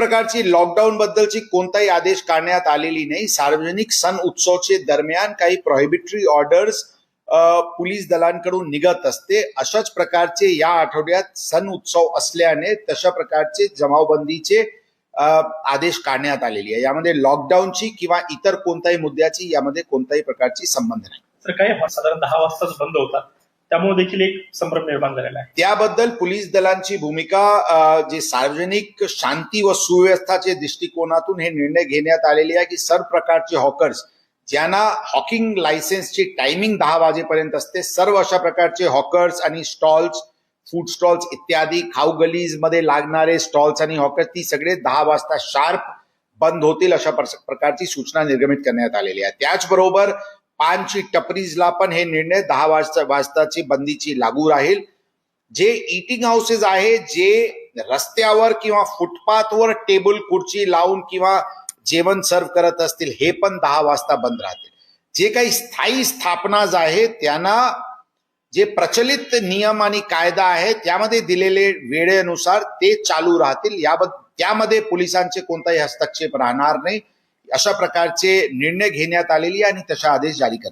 प्रकारची लॉकडाऊन बद्दलची कोणताही आदेश काढण्यात आलेली नाही। सार्वजनिक सण उत्सवचे दरम्यान काही प्रोहिबिटरी ऑर्डर्स पोलीस दलांकडून निघत असते। अशाच प्रकारचे या आठवड्यात सण उत्सव असल्याने तशा प्रकारचे जमावबंदीचे आदेश काढण्यात आलेली आहे। यामध्ये लॉकडाऊनची किंवा इतर कोणत्याही मुद्द्याची यामध्ये कोणत्याही प्रकारची संबंध नाही। तर काही साधारण 10 वाजताच बंद होतात, त्यामुळे देखील एक संभ्रम निर्माण झालेला आहे। त्याबद्दल पोलीस दलांची भूमिका जे सार्वजनिक शांती व सुव्यवस्थाचे दृष्टिकोनातून हे निर्णय घेण्यात आलेले आहे की सर्व प्रकारचे हॉकर्स ज्यांना हॉकिंग लायसन्सची टायमिंग 10 वाजेपर्यंत असते, सर्व अशा प्रकारचे हॉकर्स आणि स्टॉल्स, फूड स्टॉल्स इत्यादी खाऊ गलीज मध्ये लागणारे स्टॉल्स आणि हॉकर्स ती सगळे 10 वाजता शार्प बंद होतील अशा प्रकारची सूचना निर्गमित करण्यात आलेली आहे। त्याचबरोबर पानची टपरीजला पण हे निर्णय 10 वाजताची बंदीची लागू राहील। जे ईटिंग हाऊसेस आहे जे रस्त्यावर किंवा फुटपाथवर टेबल खुर्ची लावून किंवा जेवण सर्व करत असतील हे पण 10 वाजता बंद राहतील। जे काही स्थायी स्थापना आहे त्यांना जे प्रचलित नियम आणि कायदा आहे त्यामध्ये दिलेले वेळेनुसार ते चालू राहतील। त्यामध्ये पोलिसांचे कोणताही हस्तक्षेप राहणार नाही अशा प्रकारचे निर्णय घेण्यात आलेले आणि तशा आदेश जारी करण्यात